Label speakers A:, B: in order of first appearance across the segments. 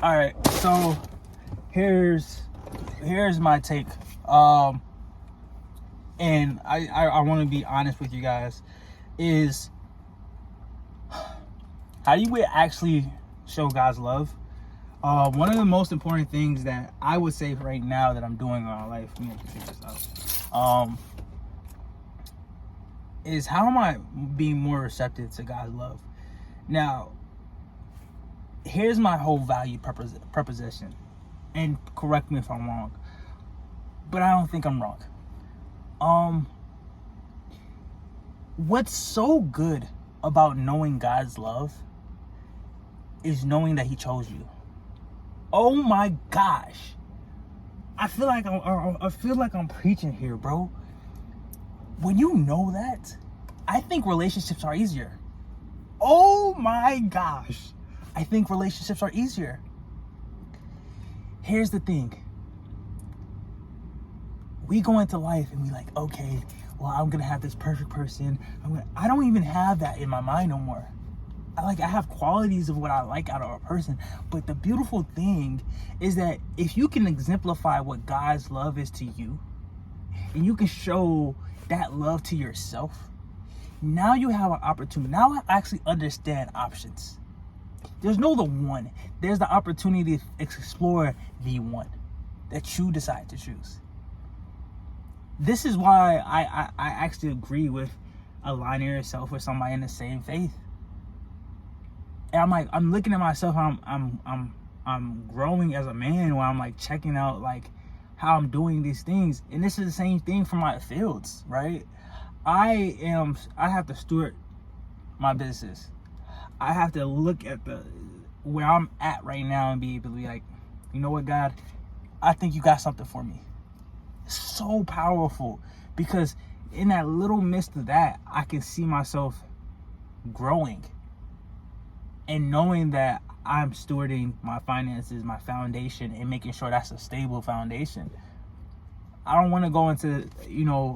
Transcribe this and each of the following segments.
A: All right, so here's my take. And I want to be honest with you guys. Is how you would actually show God's love. One of the most important things that I would say right now that I'm doing in my life, let me figure this out, is how am I being more receptive to God's love? Now, here's my whole value proposition, and correct me if I'm wrong, but I don't think I'm wrong. What's so good about knowing God's love is knowing that He chose you. Oh my gosh, I feel like I'm preaching here, bro. When you know that, I think relationships are easier. Oh my gosh, I think relationships are easier. Here's the thing. We go into life and we like, okay, well, I'm gonna have this perfect person. I don't even have that in my mind no more. I have qualities of what I like out of a person. But the beautiful thing is that if you can exemplify what God's love is to you, and you can show that love to yourself, now you have an opportunity. Now I actually understand options. There's no the one. There's the opportunity to explore the one that you decide to choose. This is why I actually agree with aligning yourself with somebody in the same faith. And I'm looking at myself. I'm growing as a man while I'm like checking out like how I'm doing these things. And this is the same thing for my fields, right? I have to steward my business. I have to look at where I'm at right now and be able to be like, you know what, God, I think you got something for me. So powerful, because in that little midst of that, I can see myself growing and knowing that I'm stewarding my finances, my foundation, and making sure that's a stable foundation. I don't want to go into,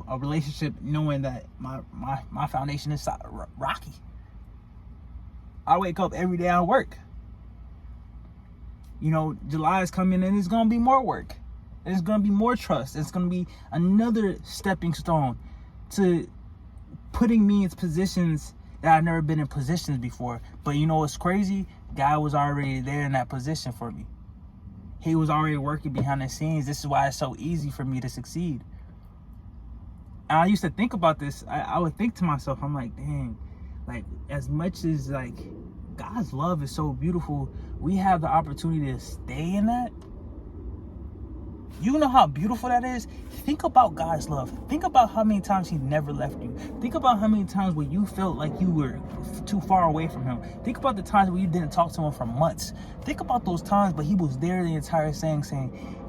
A: a relationship knowing that my foundation is rocky. I wake up every day, I work. July is coming and it's going to be more work. There's going to be more trust. It's going to be another stepping stone to putting me in positions that I've never been in positions before. But you know what's crazy? God was already there in that position for me. He was already working behind the scenes. This is why it's so easy for me to succeed. And I used to think about this. I would think to myself, I'm like, dang, like as much as like God's love is so beautiful, we have the opportunity to stay in that. You know how beautiful that is? Think about God's love. Think about how many times He never left you. Think about how many times where you felt like you were too far away from Him. Think about the times where you didn't talk to Him for months. Think about those times, but He was there the entire saying,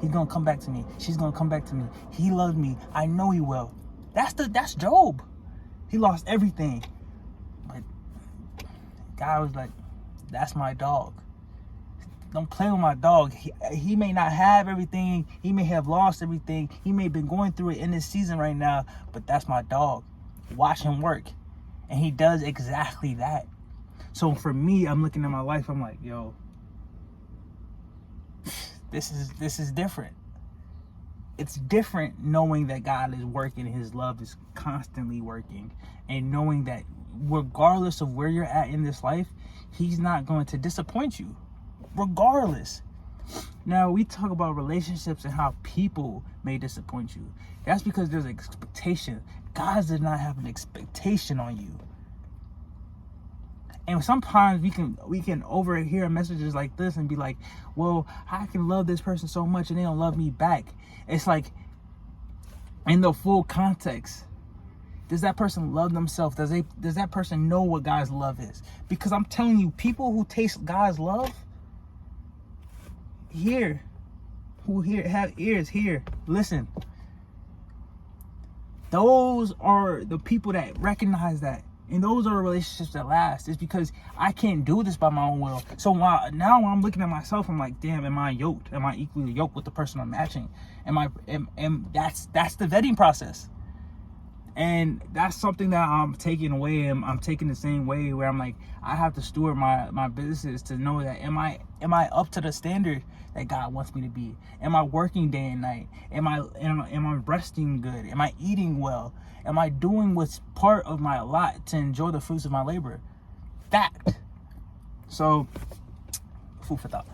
A: He's going to come back to me. She's going to come back to me. He loved me. I know He will. That's Job. He lost everything. But God was like, that's my dog. Don't play with my dog. He may not have everything. He may have lost everything. He may have been going through it in this season right now, but that's my dog. Watch him work. And He does exactly that. So for me, I'm looking at my life. I'm like, yo, this is different. It's different knowing that God is working. His love is constantly working. And knowing that regardless of where you're at in this life, He's not going to disappoint you. Regardless. Now, we talk about relationships and how people may disappoint you. That's because there's an expectation. God does not have an expectation on you. And sometimes we can overhear messages like this and be like, well, I can love this person so much and they don't love me back. It's like, in the full context, does that person love themselves? Does that person know what God's love is? Because I'm telling you, people who taste God's love, who have ears, listen. Those are the people that recognize that. And those are relationships that last. It's because I can't do this by my own will. So now when I'm looking at myself, I'm like, damn, am I yoked? Am I equally yoked with the person I'm matching? And that's the vetting process. And that's something that I'm taking away, and I'm taking the same way where I'm like, I have to steward my businesses to know that am I up to the standard that God wants me to be? Am I working day and night? Am I resting good? Am I eating well? Am I doing what's part of my lot to enjoy the fruits of my labor? Fact. So, food for thought.